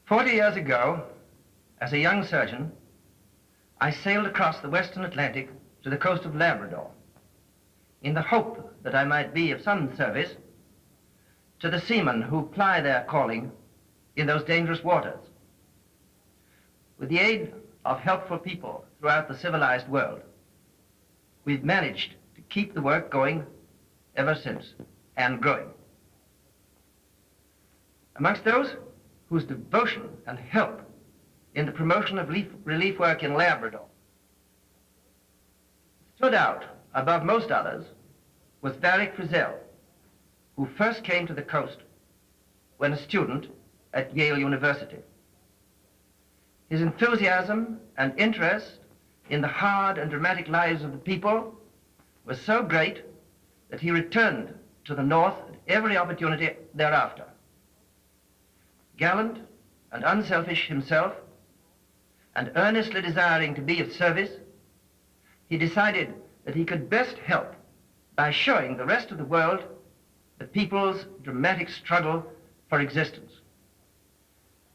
40 years ago, as a young surgeon, I sailed across the western Atlantic to the coast of Labrador in the hope that I might be of some service to the seamen who ply their calling in those dangerous waters. With the aid of helpful people throughout the civilized world, we've managed to keep the work going ever since, and growing. Amongst those whose devotion and help in the promotion of relief work in Labrador stood out above most others was Varick Frissell, who first came to the coast when a student at Yale University. His enthusiasm and interest in the hard and dramatic lives of the people was so great that he returned to the North at every opportunity thereafter. Gallant and unselfish himself, and earnestly desiring to be of service, he decided that he could best help by showing the rest of the world the people's dramatic struggle for existence.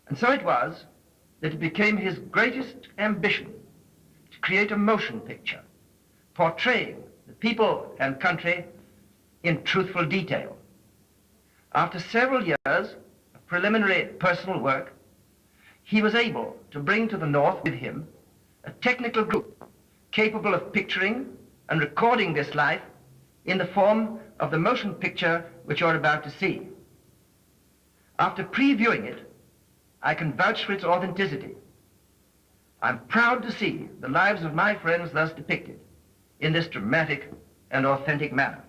And so it was that it became his greatest ambition to create a motion picture portraying the people and country in truthful detail. After several years of preliminary personal work, he was able to bring to the North with him a technical group capable of picturing and recording this life in the form of the motion picture which you're about to see. After previewing it, I can vouch for its authenticity. I'm proud to see the lives of my friends thus depicted in this dramatic and authentic manner.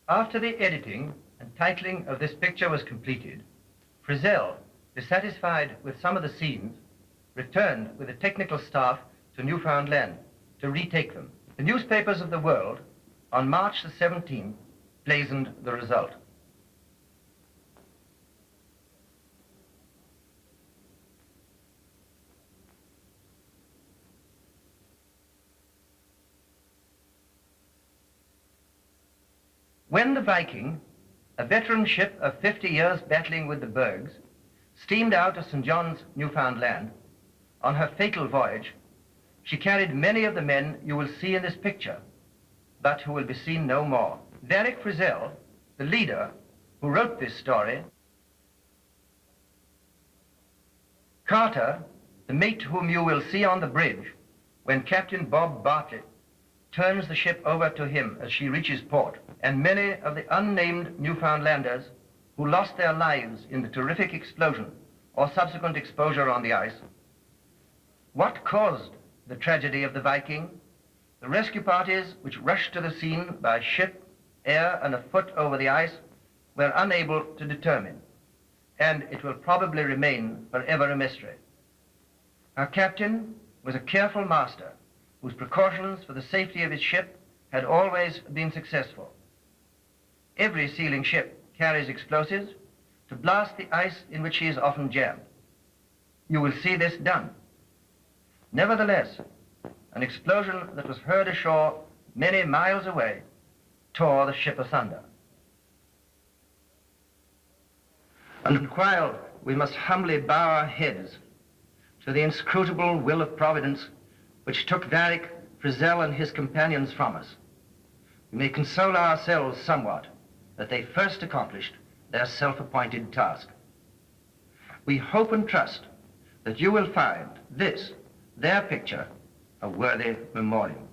After the editing and titling of this picture was completed, Frissell, dissatisfied with some of the scenes, returned with a technical staff to Newfoundland to retake them. The newspapers of the world on March the 17th blazoned the result. When the Viking, a veteran ship of 50 years battling with the bergs, steamed out of St. John's, Newfoundland, on her fatal voyage, she carried many of the men you will see in this picture, but who will be seen no more. Varick Frissell, the leader who wrote this story, Carter, the mate whom you will see on the bridge when Captain Bob Bartlett turns the ship over to him as she reaches port, and many of the unnamed Newfoundlanders who lost their lives in the terrific explosion or subsequent exposure on the ice. What caused the tragedy of the Viking? The rescue parties which rushed to the scene by ship, air, and afoot over the ice were unable to determine, and it will probably remain forever a mystery. Our captain was a careful master whose precautions for the safety of his ship had always been successful. Every sealing ship carries explosives to blast the ice in which she is often jammed. You will see this done. Nevertheless, an explosion that was heard ashore many miles away tore the ship asunder. And while we must humbly bow our heads to the inscrutable will of Providence which took Varick, Frissell, and his companions from us, we may console ourselves somewhat that they first accomplished their self-appointed task. We hope and trust that you will find this, their picture, a worthy memorial.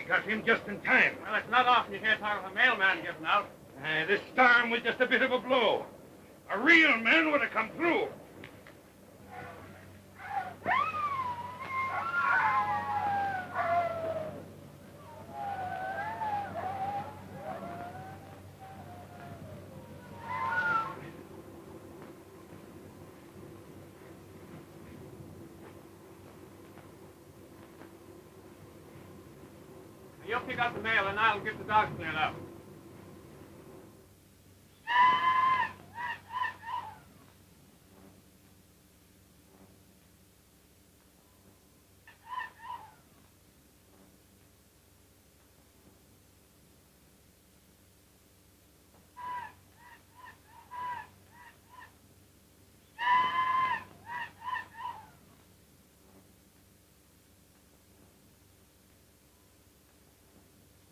We got him just in time. Well, it's not often you hear talk of a mailman getting out. This storm was just a bit of a blow. A real man would have come through. You'll pick up the mail and I'll get the dogs cleared out.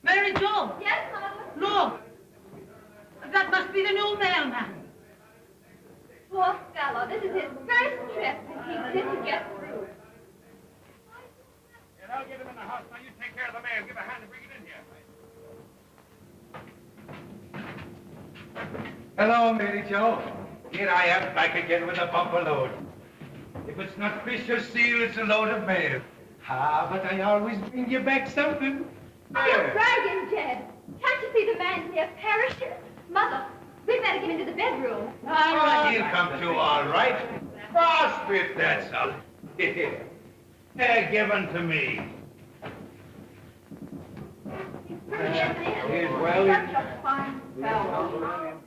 Mary Jo! Yes, Mother? Look! That must be the new mailman. Poor fellow, this is his first trip, and he's yet to get through. Yeah, I'll get him in the house. Now you take care of the mail. Give a hand and bring it in here. Hello, Mary Jo. Here I am back again with a bumper load. If it's not fish or seal, it's a load of mail. But I always bring you back something. You're bragging, Jed. Can't you see the man's near perishing? Mother, we'd better get into the bedroom. He'll come to all right. Frostbit, that's all. Give him to me. He's pretty, isn't he? He's well. Such a fine fellow.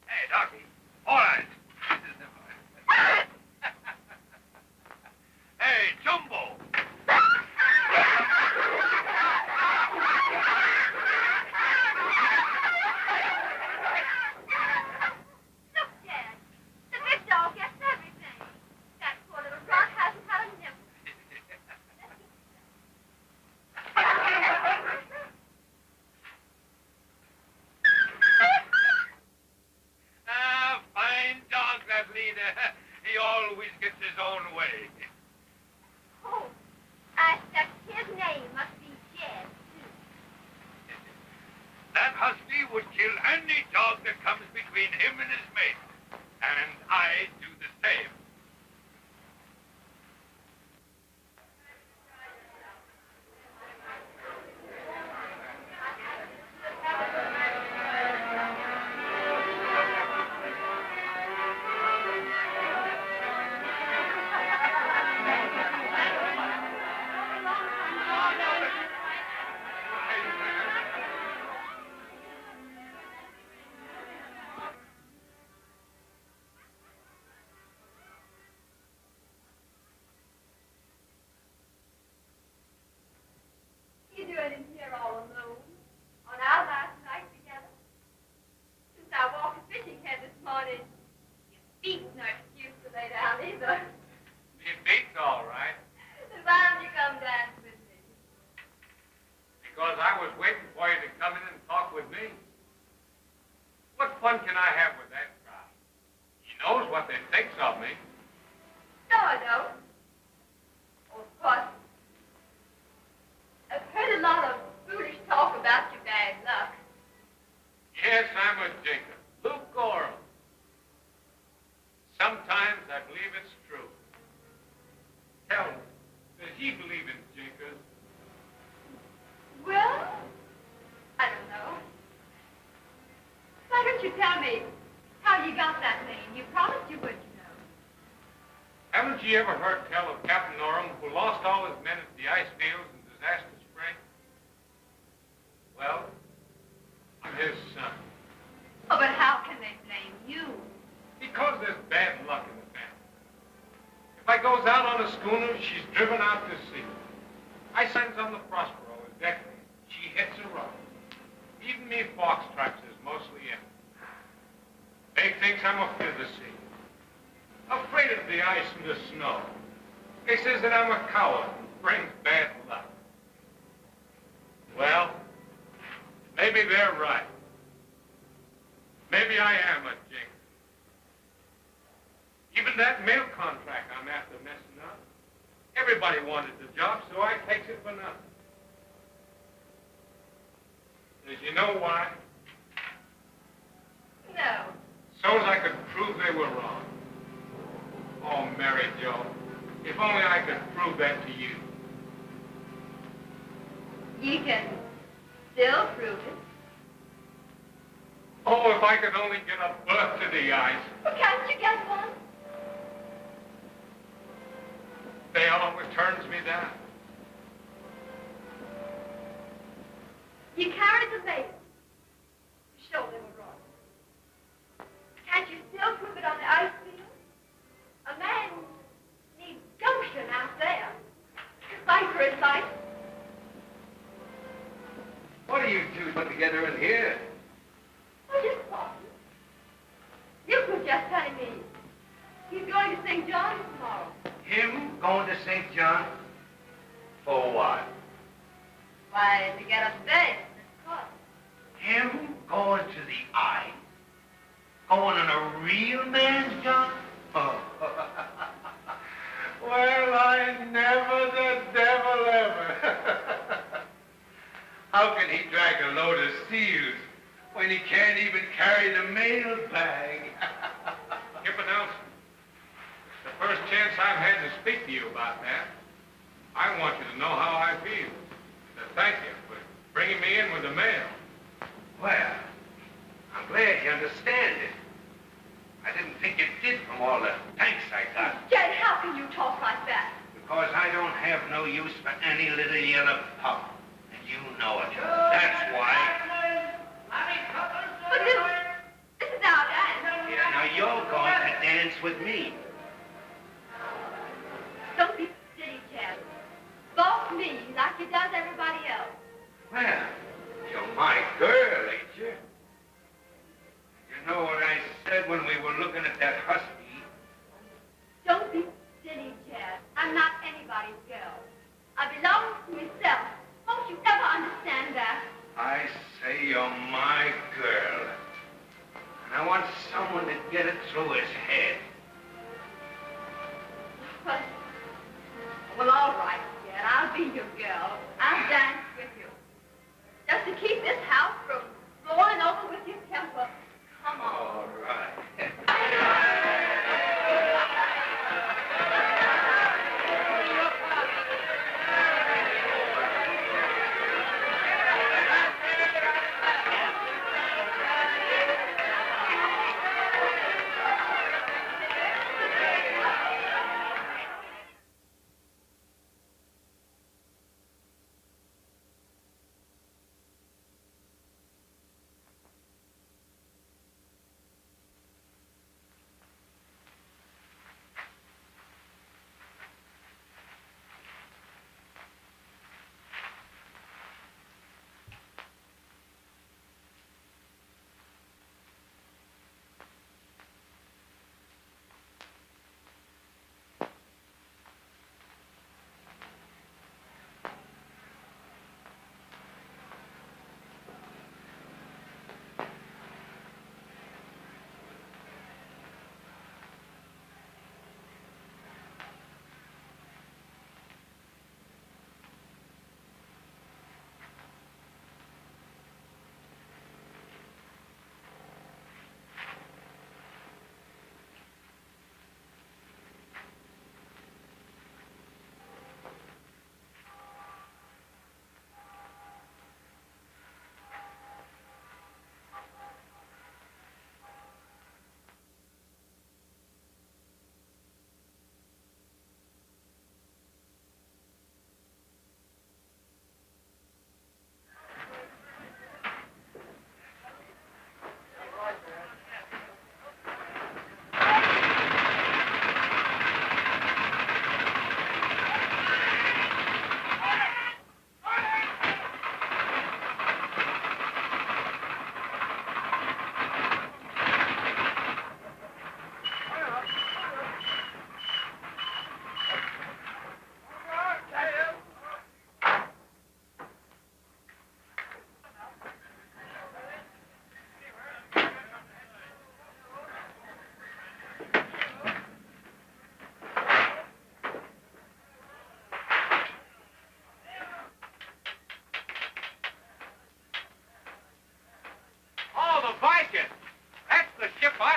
Hey, Docky. All right. Hey, Jumbo. Look, Jed. The big dog gets everything. That poor little runt hasn't had a nibble. Fine dog, that leader. He always gets his own way. Oh, I expect his name must be Jed, too. That husky would kill any dog that comes between him and his mate. And I do the same. You doing in here all alone? On our last night together? Since I walked the fishing head this morning, your feet's no excuse to lay down either. Me feet's all right. Then why don't you come dance with me? Because I was waiting for you to come in and talk with me. What fun can I have with that crowd? He knows what they thinks of me. No, I don't. Oh, of course. I've heard a lot of foolish talk about your bad luck. Yes, I'm a jinker. Lukewarm. Sometimes I believe it's true. Tell me, does he believe in jinkers? Well, I don't know. Why don't you tell me how you got that name? You promised you would, you know. Haven't you ever heard tell of Captain Orem, who lost all his men at the ice fields in Disaster Spring? Well, I'm his son. Oh, but how can they blame you? Because there's bad luck in the family. If I goes out on a schooner, she's driven out to sea. I signs on the Prospero as deck. She hits a rock. Even me fox tracks is They says that I'm a coward and brings bad luck. Well, maybe they're right. Maybe I am a jinx. Even that mail contract I'm after messing up. Everybody wanted the job, so I takes it for nothing. Does you know why? No. So's I could prove they were wrong. Oh, Mary Jo, if only I could prove that to you. You can still prove it. Oh, if I could only get a berth to the ice. Well, can't you get one? They always turns me down. You carried the mail to show they were wrong. Can't you still prove it on the ice field? A man needs gumption out there to fight for his life. What are you two put together in here? Oh, just talking. You were just telling me he's going to St. John's tomorrow. Him going to St. John? For what? Why, to get us bed, of course. Him going to the eye? Going on a real man's job? Oh. Well, I never the devil ever. How can he drag a load of seals when he can't even carry the mail bag? Skipper Nelson, the first chance I've had to speak to you about that, I want you to know how I feel. To thank you for bringing me in with the mail. Well, I'm glad you understand it. I didn't think you did from all the thanks I got. Jed, how can you talk like that? Because I don't have no use for any little yellow pup. And you know it. That's why. But this is our dance. Yeah, now you're going to dance with me. Don't be silly, Jed. Boss me like you does everybody else. Well, you're my girl, ain't you? You know what I said when we were looking at that husky? Don't be silly, Jed. I'm not anybody's girl. I belong to myself. Won't you ever understand that? I say you're my girl. And I want someone to get it through his head. Well, all right, Jed. I'll be your girl. I'll dance with you. Just to keep this house from blowing over with your temper. Come on. All right.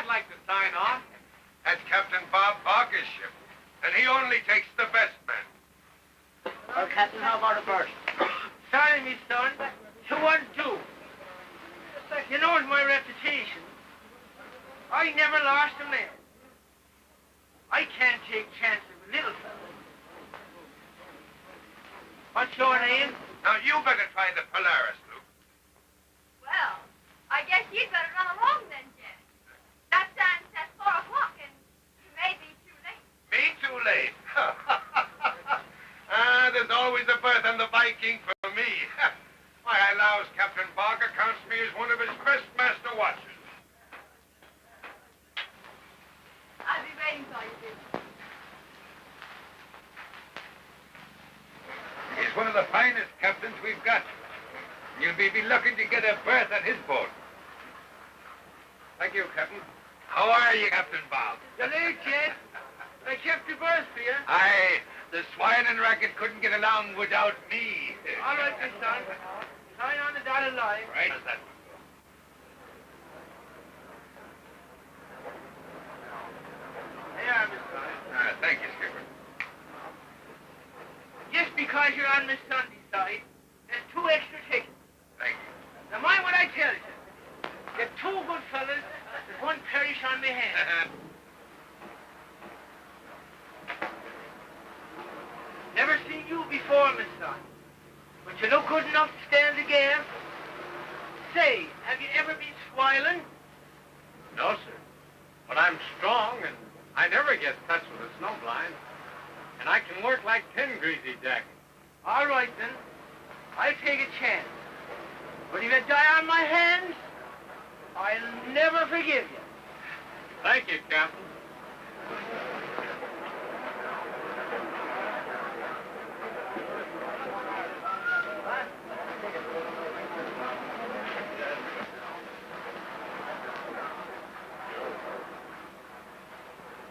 I'd like to sign on. That's Captain Bob Barker's ship, and he only takes the best men. Well, Captain, how about a berth? Sorry, me son. 2-1-2. You know my reputation. I never lost a man. I can't take chances with little fellas. What's your name? Now, you better try the Polaris, Luke. Well, I guess you'd better run along then, Jack. That sign says 4 o'clock, and you may be too late. Me too late. There's always a berth on the Viking for me. Why, I allows Captain Barker counts me as one of his best master watchers. I'll be waiting for you, Bill. He's one of the finest captains we've got. You'll be lucky to get a berth on his boat. Thank you, Captain. How are you, Captain Bob? You're late, Jed. I kept your berth for you. The swine and racket couldn't get along without me. All right, my son. Sign on the dotted line. Right. There you are, Miss Son. Thank you, Skipper. Just because you're on Miss Sunday's side, there's 2 extra tickets. Thank you. Now, mind what I tell you. Get 2 good fellas, and 1 perish on me hand. Never seen you before, Miss Son. But you look good enough to stand the game. Say, have you ever been swiling? No, sir. But I'm strong, and I never get touched with a snowblind. And I can work like 10 greasy jackets. All right, then. I'll take a chance. But if you die on my hands, I'll never forgive you. Thank you, Captain.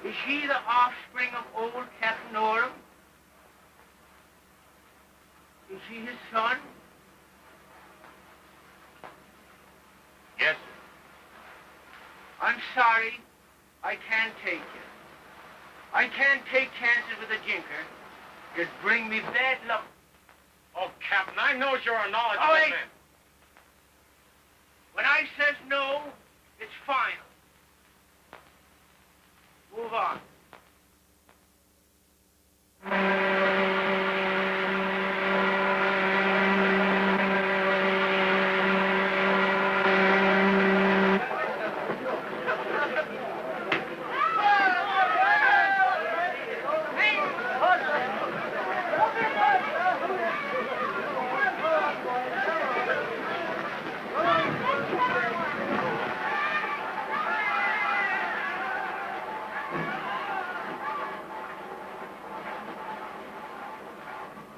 Is she the offspring of old Captain Oram? Is she his son? Yes, sir. I'm sorry. I can't take you. I can't take chances with a jinker. It'd bring me bad luck. Oh, Captain, I know you're a knowledgeable Oh, wait. man. When I says no, it's final. Move on.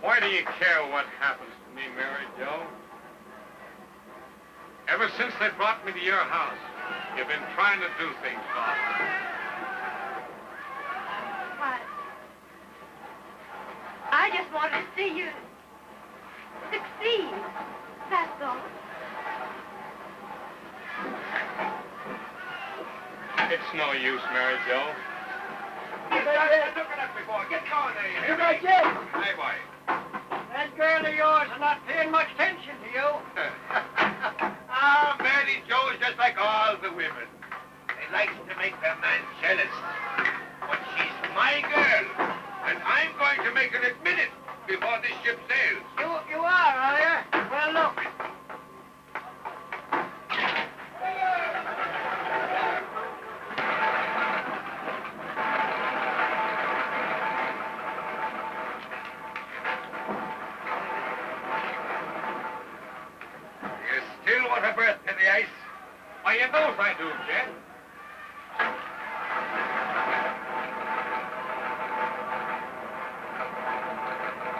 Why do you care what happens to me, Mary Jo? Ever since they brought me to your house, you've been trying to do things for me. Why, I just wanted to see you succeed. That's all. It's no use, Mary Jo. Look at that before. Get going there, you hear me? Hey, boy. That girl of yours is not paying much attention to you. Mary Jo is just like all the women. They likes to make their man jealous. But she's my girl, and I'm going to make her admit it before this ship sails. You are you? Well, look. You still want a berth in the ice? Why, you knows I do, Jet.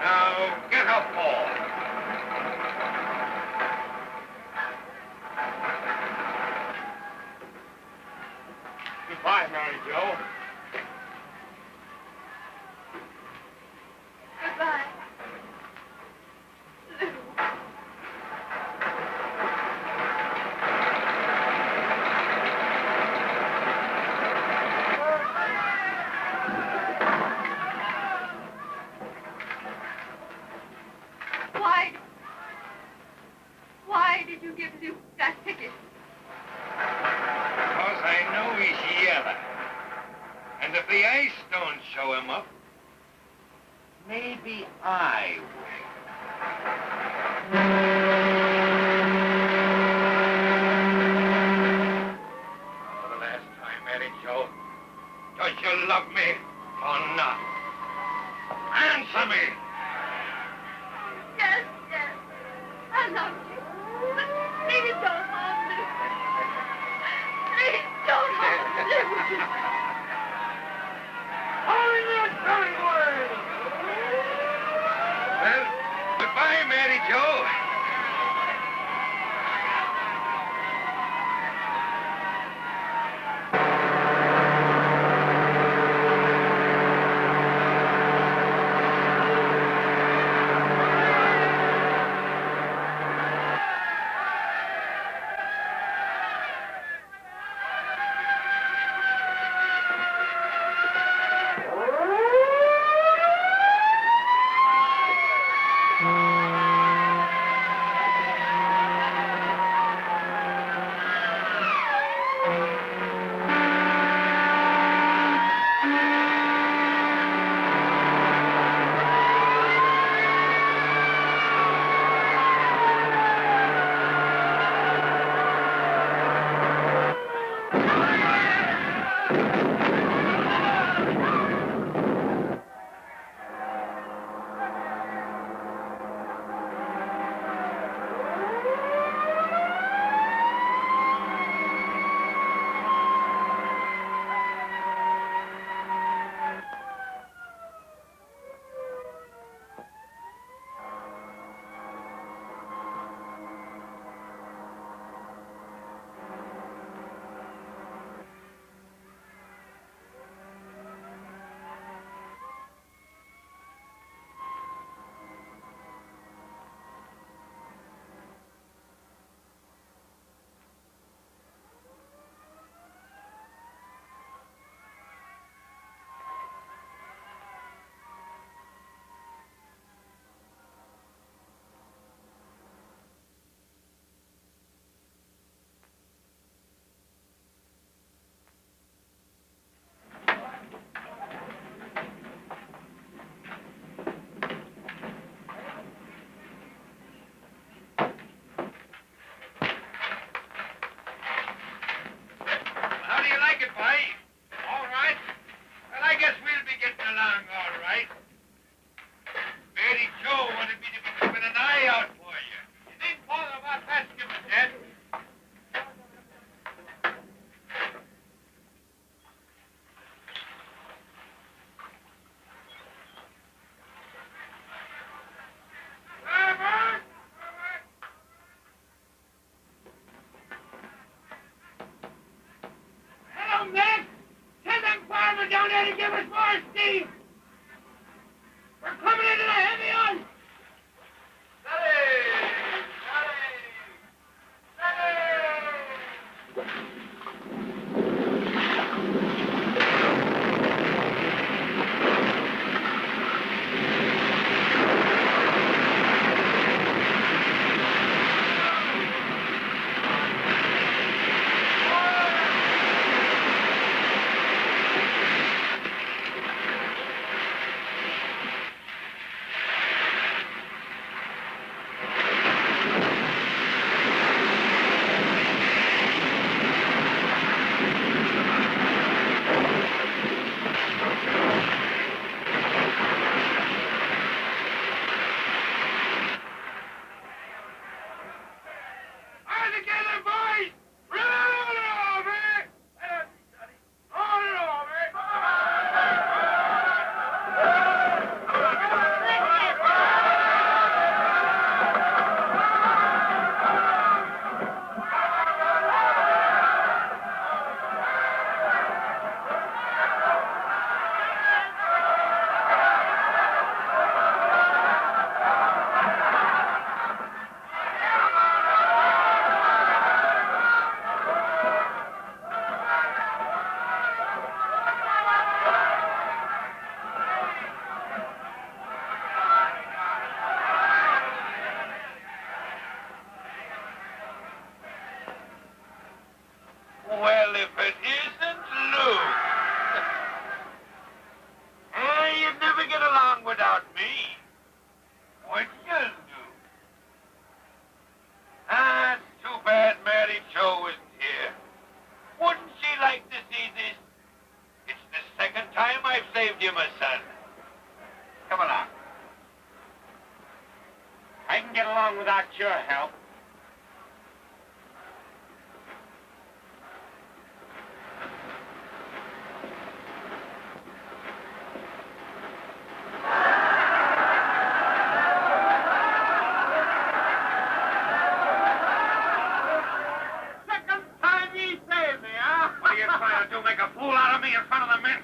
Now, get up, Paul. Goodbye, Mary Jo. Goodbye. Lou. better give us more steam. We're coming into the heavy ice. Well, if it isn't Luke. You'd never get along without me. What you'll do? It's too bad Mary Jo isn't here. Wouldn't she like to see this? It's the second time I've saved you, my son. Come along. I can get along without your help. What are you trying to do? Make a fool out of me in front of the men?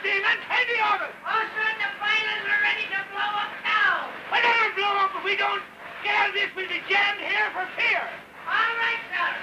thing and plenty of it. Oh, son, the finals are ready to blow up now. Well, they'll blow up if we don't get out of this. We'll be jammed here for fear. All right, sir.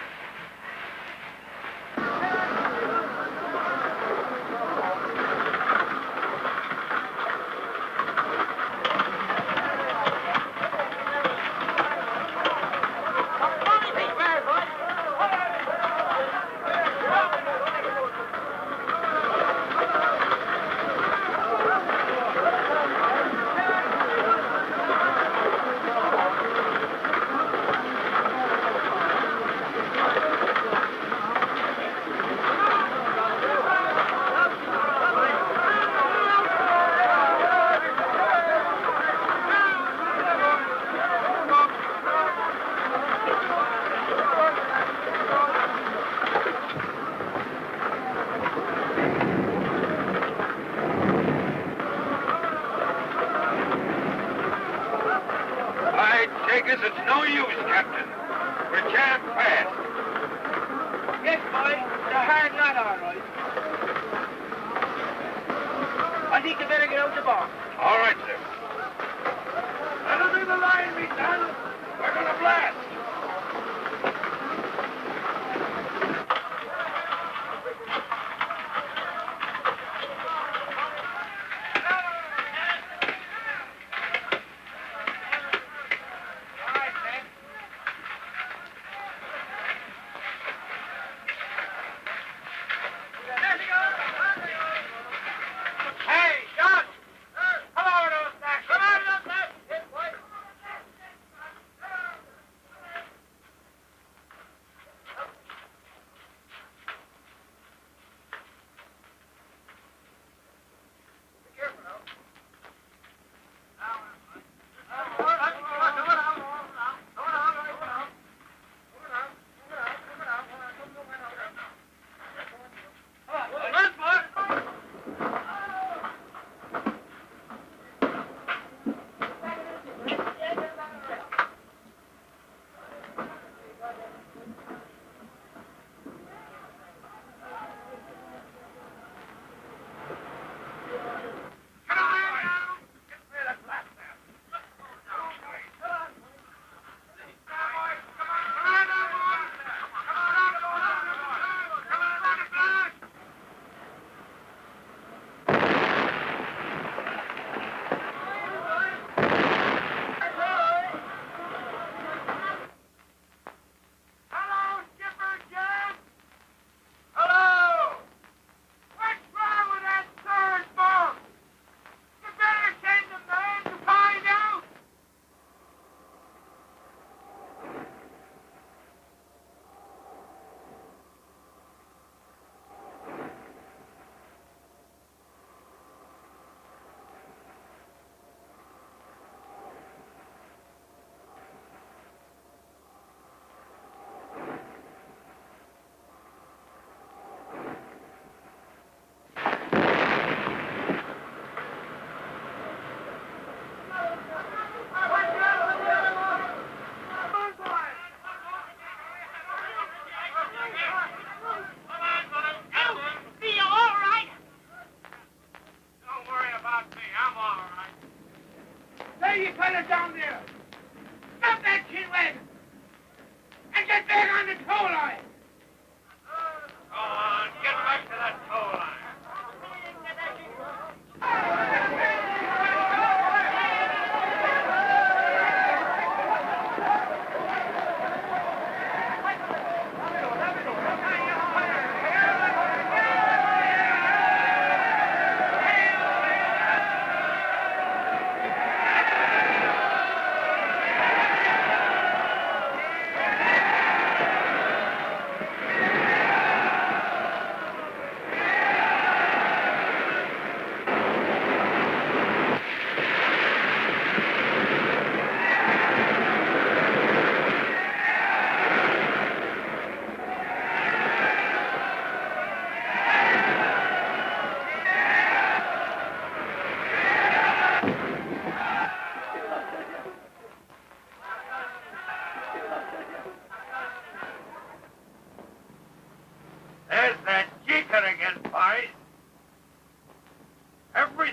It's no use, Captain. We're jammed fast. Yes, boy. It's a hard knot, all right. I think you better get out the box. All right, sir. That'll do the line, me son. We're gonna blast.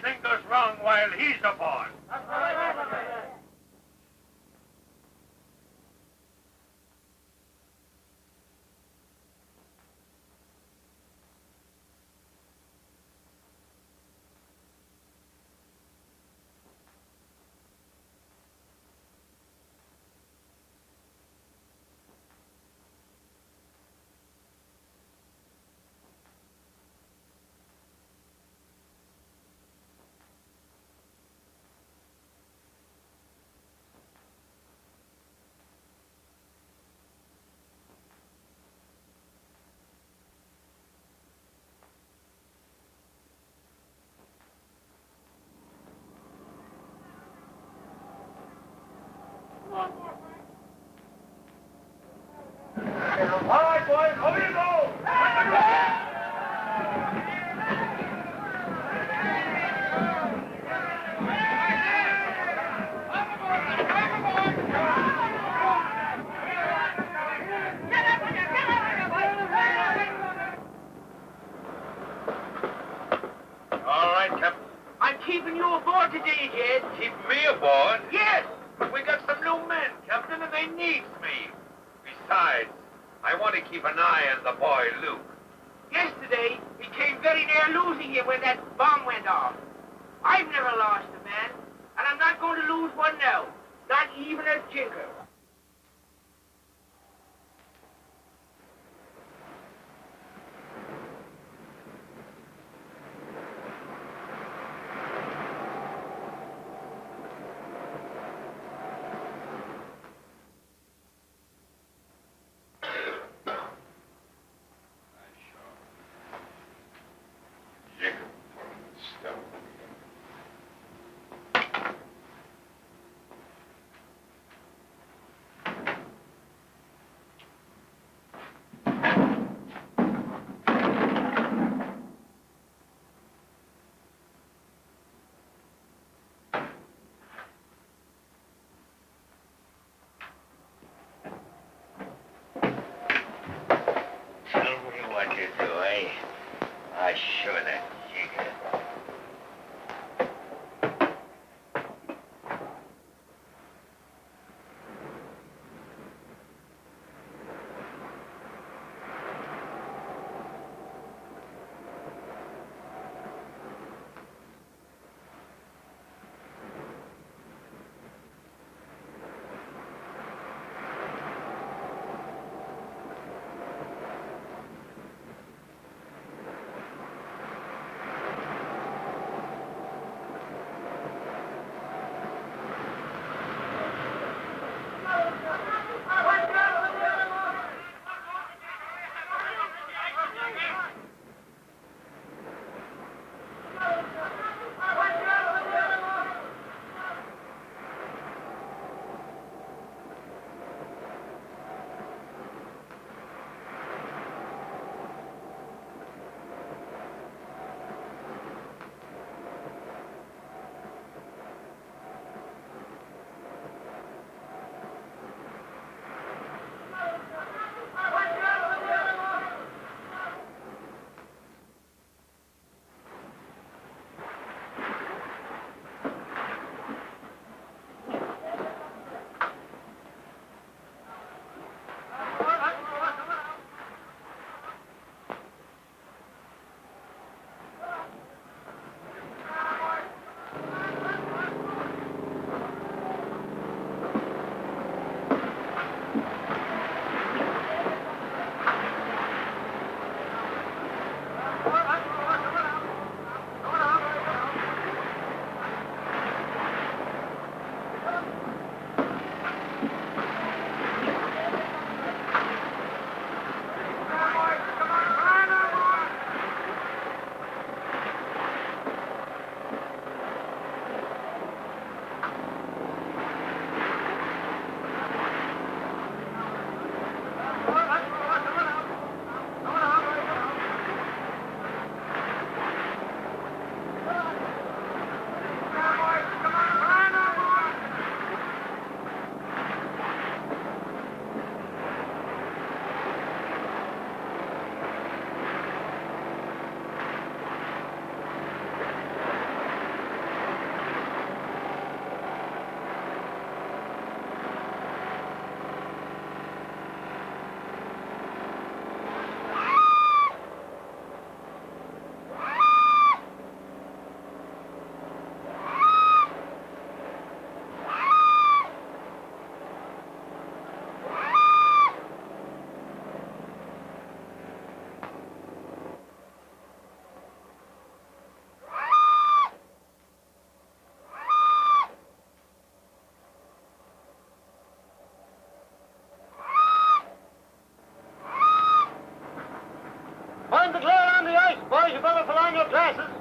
anything goes wrong while he's aboard. All right, boys, over you go! All right, Captain. I'm keeping you aboard today, Jed. Keep me aboard? Yes. But we got some new men, Captain, and they needs me. Besides, I want to keep an eye on the boy, Luke. Yesterday, he came very near losing you when that bomb went off. I've never lost a man, and I'm not going to lose one now. Not even a tinker. Sure that jigger. Glasses?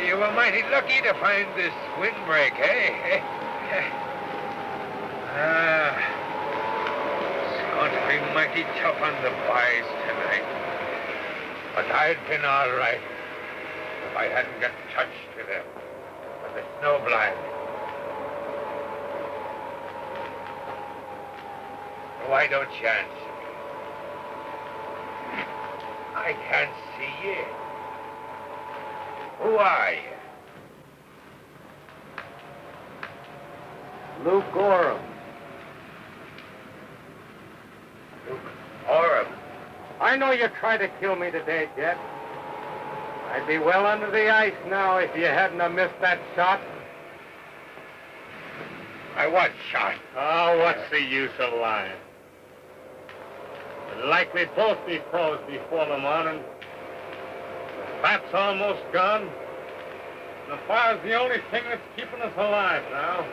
You were mighty lucky to find this windbreak, eh? It's going to be mighty tough on the boys tonight. But I'd been all right if I hadn't got touched to them with the snowblind. Why don't you answer me? I can't see you. Who are you? Luke Gorham. Luke Orem. I know you tried to kill me today, Jet. I'd be well under the ice now if you hadn't have missed that shot. I was shot. Oh, what's the use of lying? We'll likely both be froze before the morning. The fat's almost gone. The fire's the only thing that's keeping us alive now.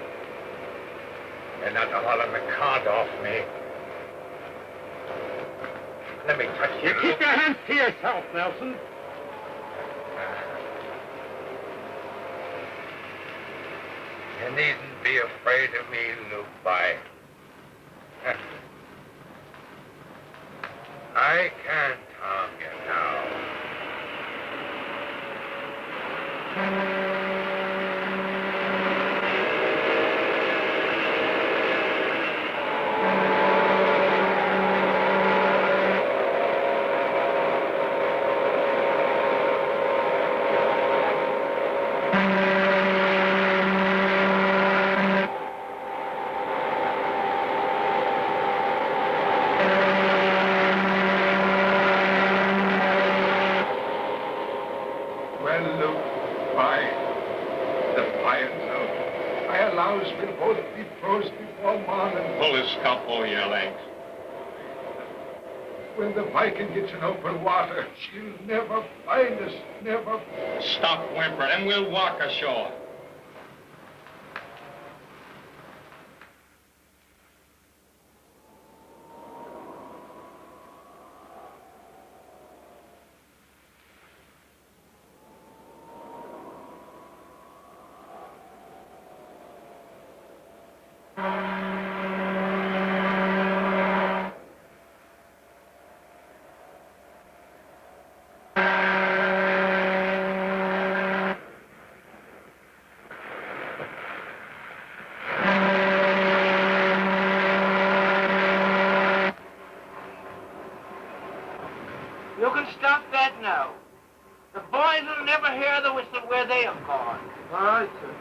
You're not hauling the card off me. Let me touch you. You keep your hands to yourself, Nelson. You needn't be afraid of me, Luke Boy. I can't harm you now. When the Viking gets in open water, she'll never find us, never. Stop whimpering and we'll walk ashore. You can stop that now. The boys will never hear the whistle where they have gone. All right, sir.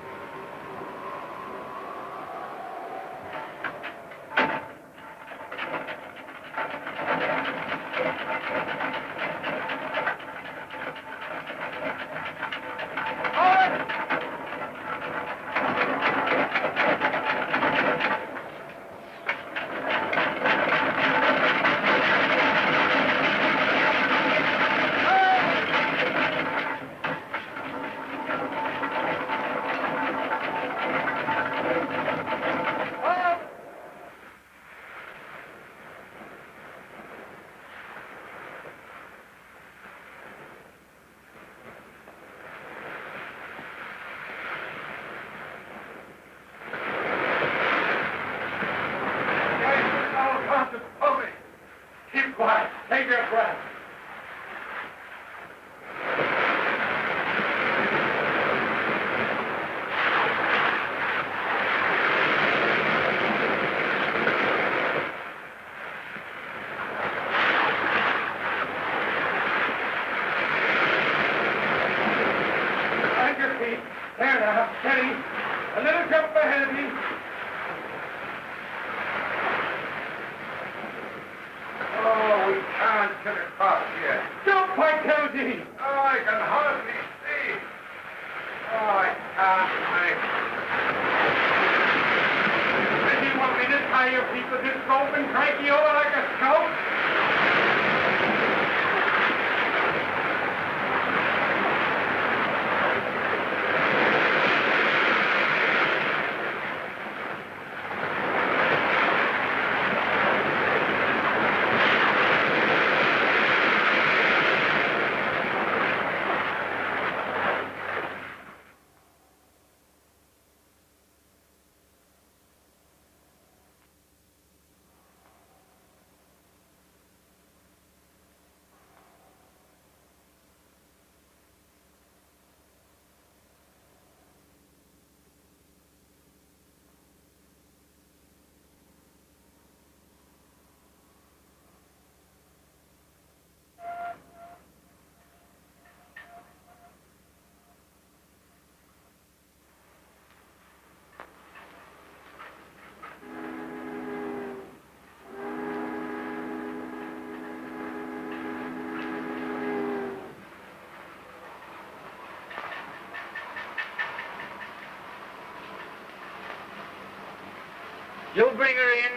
You bring her in,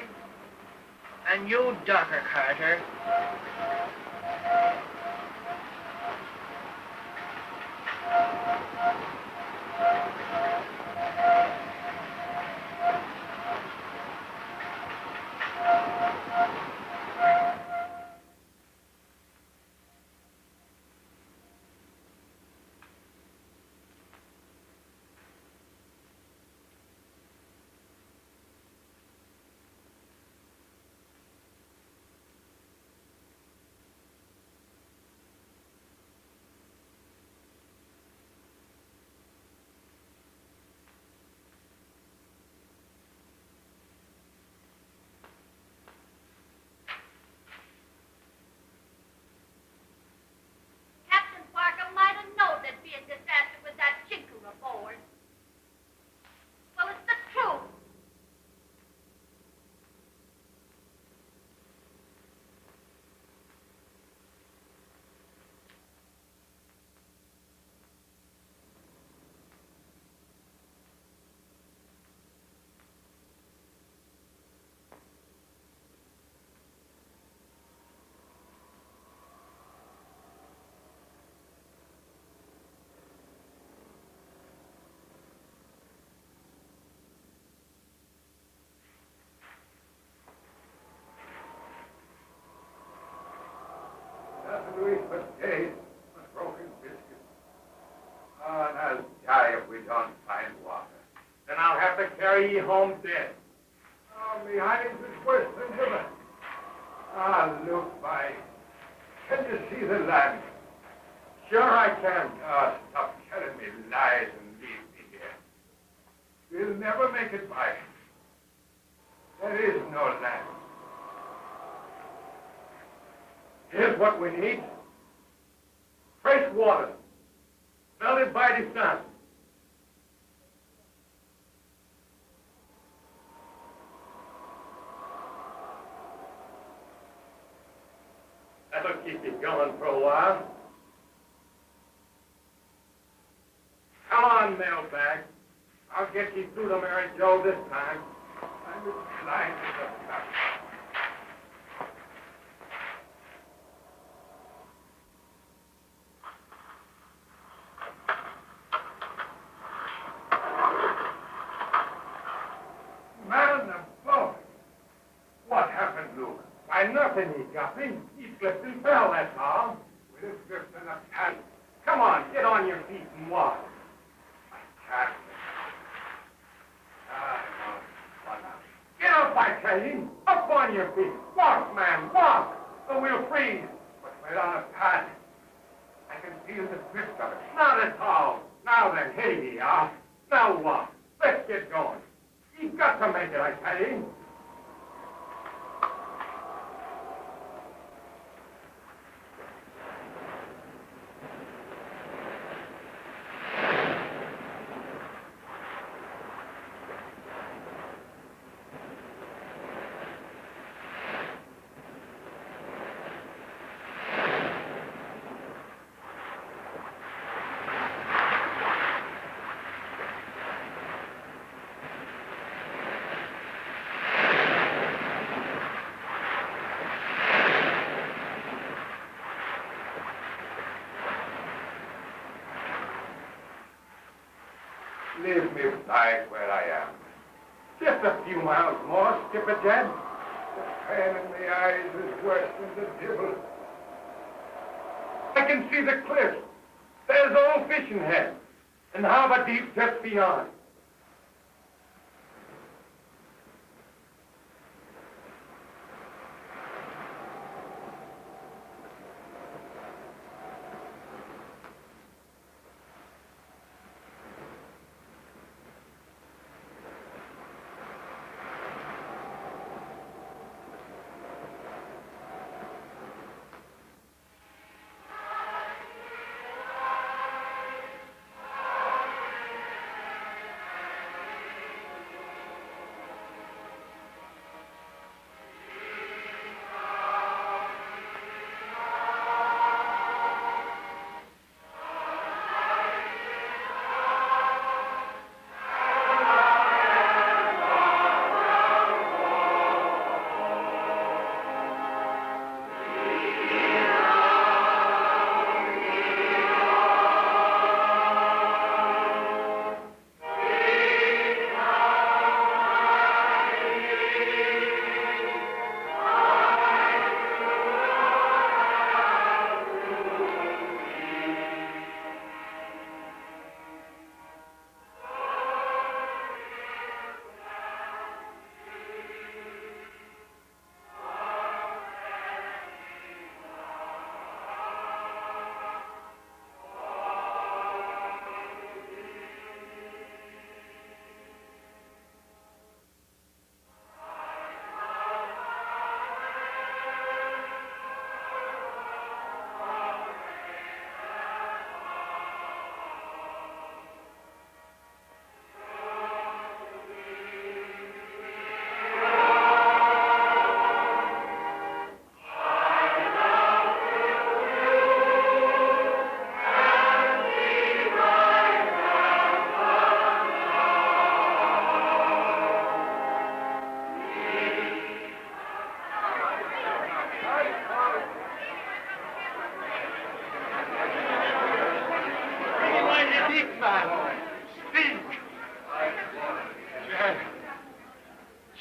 and you dock her, Carter. Captain Barker might have known there'd be a disaster with that chicken aboard. Well, it's the truth. Nothing to eat but days, but broken biscuits. Oh, and I'll die if we don't find water. Then I'll have to carry you home dead. Oh, me eyes is worse than ever. Ah, look, by. Can you see the land? Sure I can. Oh, stop telling me lies and leave me here. We'll never make it by. There is no land. Here's what we need. Fresh water. Melted by the sun. That'll keep you going for a while. Come on, mailbag. I'll get you through to Mary Jo this time. I'm inclined to the fact. Man above. What happened, Luke? Why, nothing, he got me. He slipped and fell, that's all. With a drift in a pan. Come on, get on your feet and walk. I can't. Ah, no. What now? Get up, I tell you. Up on your feet. Walk, man, walk. Or we'll freeze. But we're on a pad. I can feel the drift of it. Not at all. Now then, here ye are. Now what? Let's get going. You've got to make it, I tell you. Leave me right where I am. Just a few miles more, Skipper Jed. The pain in the eyes is worse than the devil. I can see the cliffs. There's old fishing head. And harbor deep just beyond.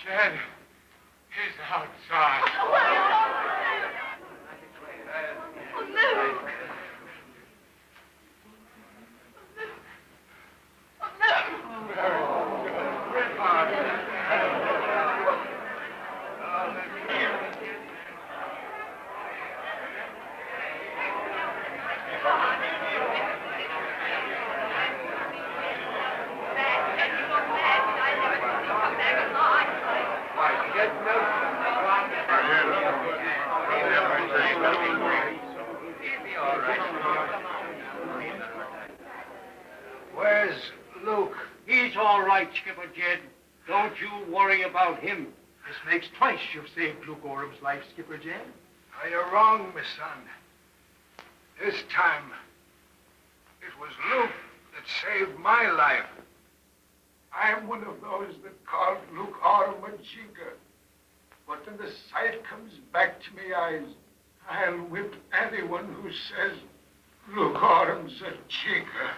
Chad is outside. Where's Luke? He's all right, Skipper Jed. Don't you worry about him. This makes twice you've saved Luke Orham's life, Skipper Jed. You're wrong, my son. This time, it was Luke that saved my life. I'm one of those that called Luke Orham a jinker. But when the sight comes back to me eyes, I'll whip anyone who says Luke Orham's a jinker.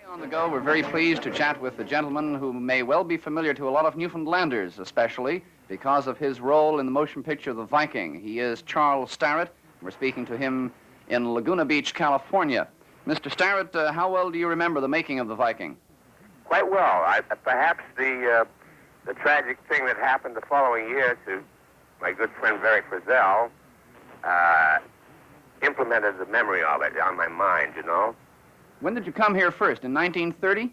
On the go, we're very pleased to chat with the gentleman who may well be familiar to a lot of Newfoundlanders, especially because of his role in the motion picture The Viking. He is Charles Starrett. We're speaking to him in Laguna Beach, California. Mr. Starrett, how well do you remember the making of The Viking? Quite well. Perhaps the tragic thing that happened the following year to my good friend Varick Frissell implemented the memory of it on my mind, you know. When did you come here first, in 1930?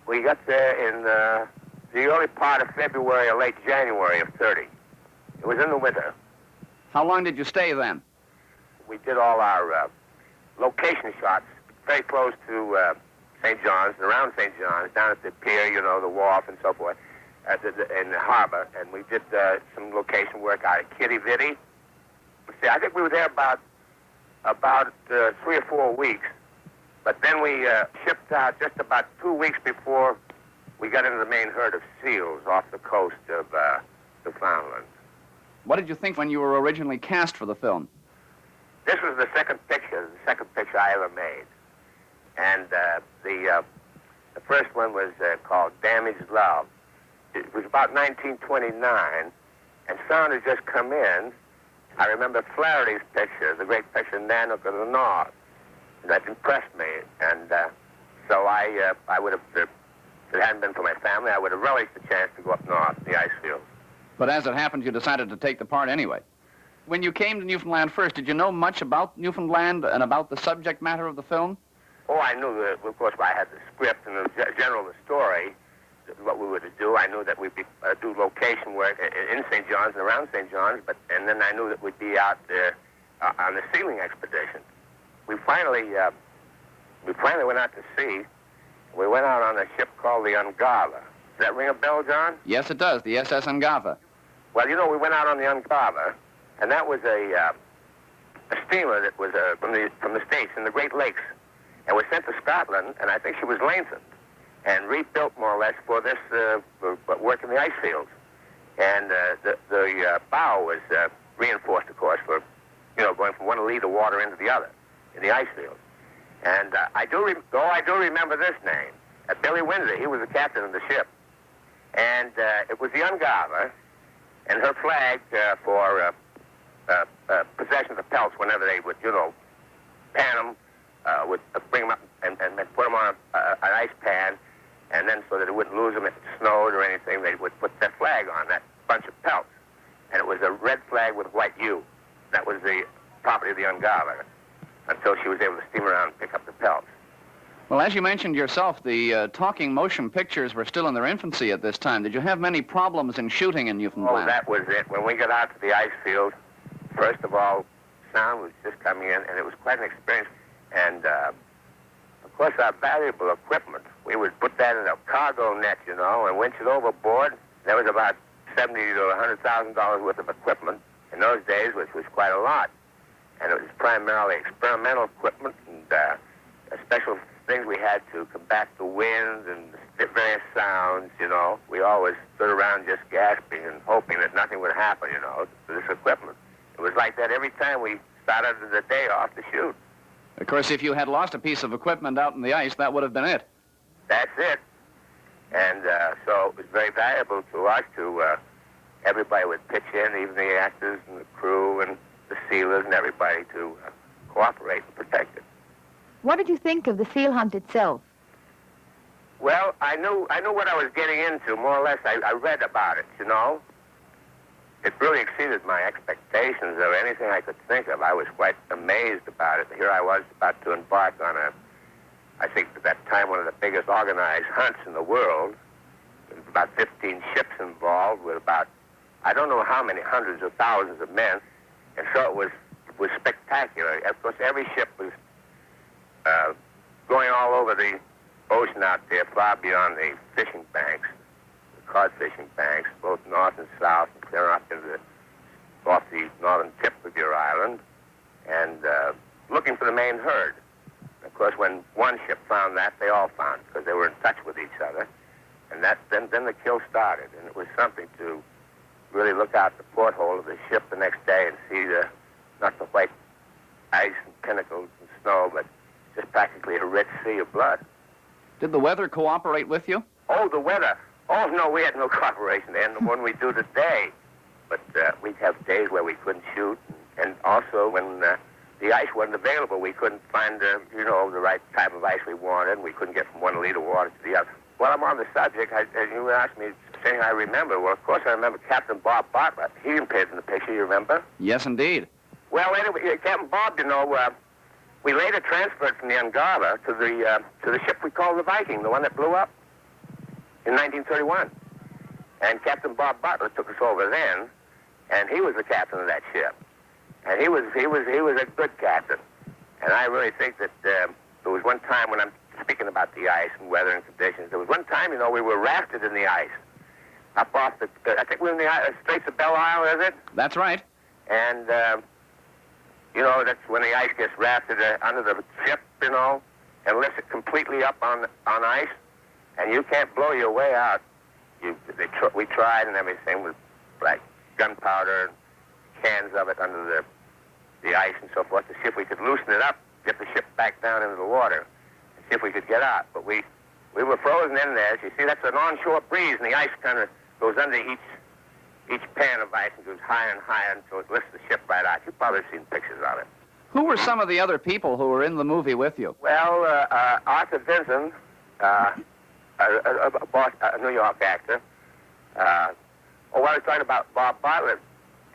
We got there in the early part of February or late January of 30. It was in the winter. How long did you stay then? We did all our location shots very close to St. John's, and around St. John's, down at the pier, you know, the wharf and so forth, in the harbor. And we did some location work out at Kitty Vitty. See, I think we were there about 3 or 4 weeks. But then we shipped out just about 2 weeks before we got into the main herd of seals off the coast of Newfoundland. What did you think when you were originally cast for the film? This was the second picture I ever made. And the first one was called Damaged Love. It was about 1929, and sound had just come in. I remember Flaherty's picture, the great picture, Nanook of the North. That impressed me, and so I would have, if it hadn't been for my family, I would have relished the chance to go up north, the ice fields. But as it happened, you decided to take the part anyway. When you came to Newfoundland first, did you know much about Newfoundland and about the subject matter of the film? Oh, I knew that, of course, I had the script and the general the story, what we were to do. I knew that we'd do location work in St. John's and around St. John's, and then I knew that we'd be out there on the sealing expedition. We finally went out to sea. We went out on a ship called the Ungava. Does that ring a bell, John? Yes, it does, the SS Ungava. Well, you know, we went out on the Ungava, and that was a steamer that was from the States in the Great Lakes, and was sent to Scotland, and I think she was lengthened and rebuilt more or less for this for work in the ice fields. And the bow was reinforced, of course, for going from one lead of water into the other in the ice field. And I do remember this name, Billy Windsor. He was the captain of the ship. And it was the Ungava, and her flag for possession of the pelts whenever they would, pan them, would bring them up and put them on an ice pan, and then so that it wouldn't lose them if it snowed or anything, they would put that flag on, that bunch of pelts. And it was a red flag with white U. That was the property of the Ungava, until she was able to steam around and pick up the pelts. Well, as you mentioned yourself, the talking motion pictures were still in their infancy at this time. Did you have many problems in shooting in Newfoundland? Oh, that was it. When we got out to the ice field, first of all, sound was just coming in, and it was quite an experience. And, of course, our valuable equipment, we would put that in a cargo net, you know, and winch it overboard. There was about $70,000 to $100,000 worth of equipment in those days, which was quite a lot. And it was primarily experimental equipment and special things we had to combat the winds and the various sounds, you know. We always stood around just gasping and hoping that nothing would happen, you know, to this equipment. It was like that every time we started the day off to shoot. Of course, if you had lost a piece of equipment out in the ice, that would have been it. That's it. And so it was very valuable to us to, everybody would pitch in, even the actors and the crew and the sealers and everybody to cooperate and protect it. What did you think of the seal hunt itself? Well, I knew what I was getting into, more or less. I read about it, you know. It really exceeded my expectations of anything I could think of. I was quite amazed about it. Here I was about to embark on I think at that time, one of the biggest organized hunts in the world. There was about 15 ships involved with about, I don't know how many hundreds of thousands of men. And so it was spectacular. Of course, every ship was going all over the ocean out there, far beyond the fishing banks, the cod fishing banks, both north and south, and clear up off the northern tip of your island, and looking for the main herd. Of course, when one ship found that, they all found it, because they were in touch with each other. And then the kill started, and it was something to really look out the porthole of the ship the next day and see not the white ice and pinnacles and snow, but just practically a red sea of blood. Did the weather cooperate with you? Oh, the weather. Oh, no, we had no cooperation then, the one we do today. But we'd have days where we couldn't shoot, and also when the ice wasn't available, we couldn't find, the right type of ice we wanted, and we couldn't get from one liter of water to the other. While I'm on the subject, you asked me saying I remember. Well, of course I remember Captain Bob Bartlett. He appeared in the picture, you remember? Yes, indeed. Well, anyway, Captain Bob, we later transferred from the Ungava to the ship we called the Viking, the one that blew up in 1931. And Captain Bob Bartlett took us over then, and he was the captain of that ship. And he was a good captain. And I really think that there was one time when I'm speaking about the ice and weather and conditions, there was one time, we were rafted in the ice up off I think we were in the Straits of Belle Isle, is it? That's right. And, that's when the ice gets rafted under the ship, and lifts it completely up on ice, and you can't blow your way out. We tried and everything with like gunpowder, cans of it under the ice and so forth to see if we could loosen it up, get the ship back down into the water, and see if we could get out. But we were frozen in there. As you see, that's an onshore breeze, and the ice kind of goes under each pan of ice and goes higher and higher until it lifts the ship right out. You've probably seen pictures of it. Who were some of the other people who were in the movie with you? Well, Arthur Vinson, a New York actor. I was talking about Bob Bartlett.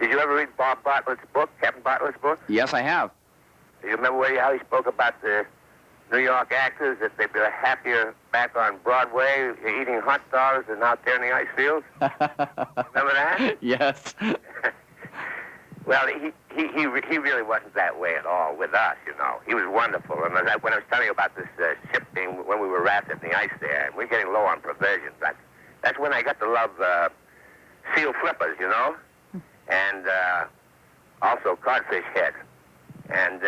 Did you ever read Bob Bartlett's book, Captain Bartlett's book? Yes, I have. Do you remember how he spoke about the New York actors, that they'd be happier back on Broadway eating hot dogs than out there in the ice fields? Remember that? Yes. Well, he really wasn't that way at all with us, He was wonderful. And when I was telling you about this ship being, when we were rafted in the ice there, and we're getting low on provisions, that's when I got to love seal flippers, and also codfish heads, and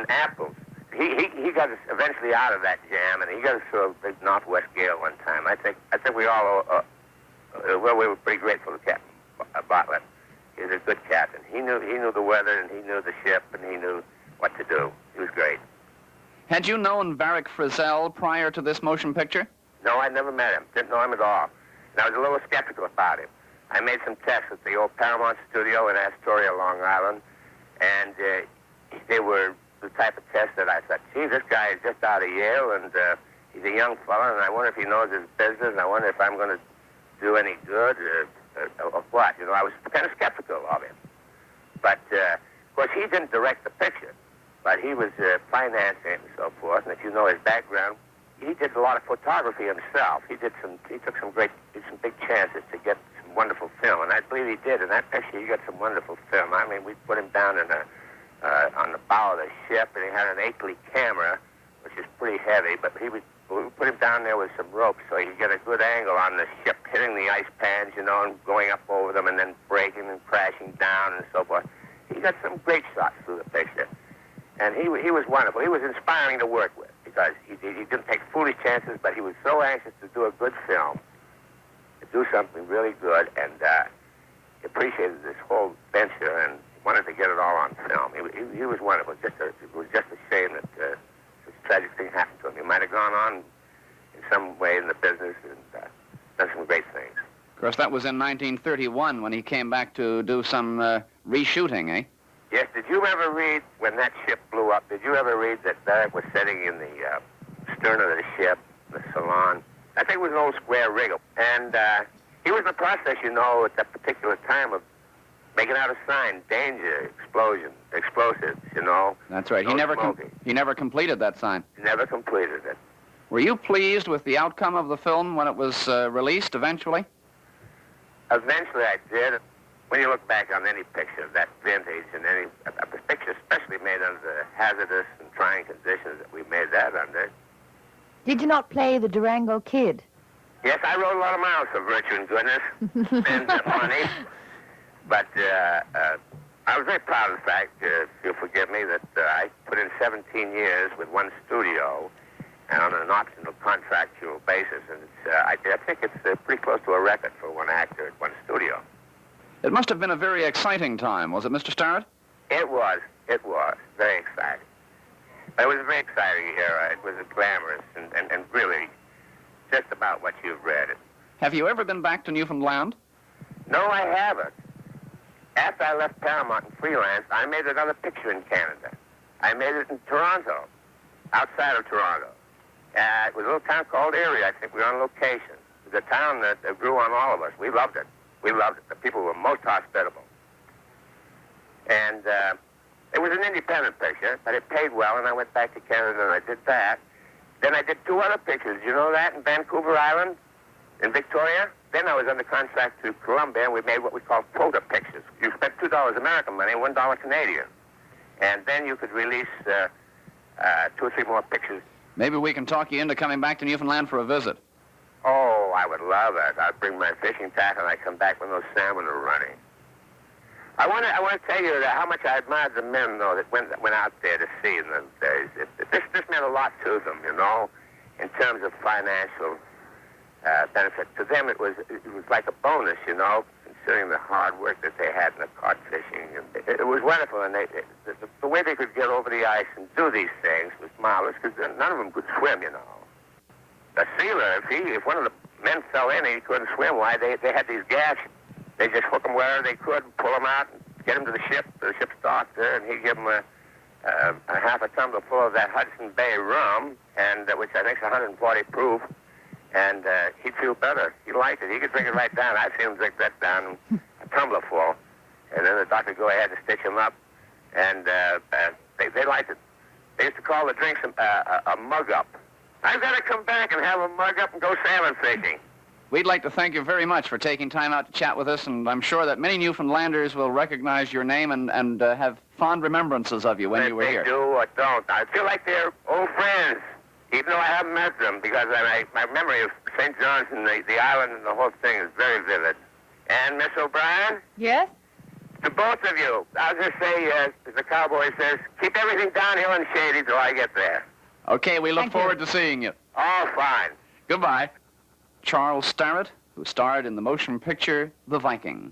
apples. He got us eventually out of that jam, and he got us through a big northwest gale one time. I think we all, we were pretty grateful to Captain Bartlett. He was a good captain. He knew the weather, and he knew the ship, and he knew what to do. He was great. Had you known Varick Frissell prior to this motion picture? No, I'd never met him. Didn't know him at all. And I was a little skeptical about him. I made some tests at the old Paramount studio in Astoria, Long Island, and they were the type of tests that I thought, gee, this guy is just out of Yale, and he's a young fella, and I wonder if he knows his business, and I wonder if I'm going to do any good, or what. I was kind of skeptical of him. But, of course, he didn't direct the picture. but he was financing it and so forth. And if you know his background, he did a lot of photography himself. He took some big chances to get some wonderful film, and I believe he did. In that picture, he got some wonderful film. I mean, we put him down in on the bow of the ship, and he had an 8-ly camera, which is pretty heavy, but we put him down there with some ropes so he could get a good angle on the ship, hitting the ice pans, you know, and going up over them and then breaking and crashing down and so forth. He got some great shots through the picture. And he was wonderful. He was inspiring to work with because he didn't take foolish chances, but he was so anxious to do a good film, to do something really good, and he appreciated this whole venture and wanted to get it all on film. He was wonderful. It was just a shame that this tragic thing happened to him. He might have gone on in some way in the business and done some great things. Of course, that was in 1931 when he came back to do some reshooting, eh? Yes, did you ever read, when that ship blew up, did you ever read that Varick was sitting in the stern of the ship, the salon? I think it was an old square rig. And he was in the process, you know, at that particular time of making out a sign, danger, explosion, explosives, you know. That's right. No He never completed that sign. He never completed it. Were you pleased with the outcome of the film when it was released eventually? Eventually I did. When you look back on any picture of that vintage and any a picture especially made under the hazardous and trying conditions that we made that under. Did you not play the Durango Kid? Yes, I rode a lot of miles for virtue and goodness, spend money. But I was very proud of the fact, if you'll forgive me, that I put in 17 years with one studio and on an optional contractual basis. And I think it's pretty close to a record for one actor at one studio. It must have been a very exciting time, was it, Mr. Starrett? It was very exciting. It was a very exciting era. It was glamorous and really just about what you've read. Have you ever been back to Newfoundland? No, I haven't. After I left Paramount and freelance, I made another picture in Canada. I made it in Toronto, outside of Toronto. It was a little town called Erie. I think we were on location. It was a town that grew on all of us. We loved it. We loved it. The people were most hospitable. And it was an independent picture, but it paid well, and I went back to Canada and I did that. Then I did 2 other pictures. You know that in Vancouver Island, in Victoria? Then I was under contract to Columbia, and we made what we call quota pictures. You spent $2 American money, $1 Canadian. And then you could release 2 or 3 more pictures. Maybe we can talk you into coming back to Newfoundland for a visit. Oh, I would love it. I'd bring my fishing tackle and I'd come back when those salmon are running. I want to tell you how much I admired the men, though, that went out there to sea in those days. This meant a lot to them, you know, in terms of financial benefit. To them, it was like a bonus, you know, considering the hard work that they had in the cod fishing. And it was wonderful, and the way they could get over the ice and do these things was marvelous, because none of them could swim, you know. A sealer, if one of the men fell in and he couldn't swim, why, they had these gaffs. They just hook him wherever they could, pull him out, and get him to the ship's doctor, and he'd give him a half a tumbler full of that Hudson Bay rum, and which I think is 140 proof, and he'd feel better. He liked it. He could drink it right down. I've seen him drink that down, a tumbler full, and then the doctor would go ahead and stitch him up, and they liked it. They used to call the drinks a mug-up. I've got to come back and have a mug-up and go salmon fishing. We'd like to thank you very much for taking time out to chat with us, and I'm sure that many Newfoundlanders will recognize your name and have fond remembrances of you when you were here. They do or don't. I feel like they're old friends, even though I haven't met them, because my memory of St. John's and the island and the whole thing is very vivid. And Miss O'Brien? Yes? To both of you, I'll just say, as the cowboy says, keep everything downhill and shady till I get there. Okay, we look forward to seeing you. All fine. Goodbye. Charles Starrett, who starred in the motion picture The Viking.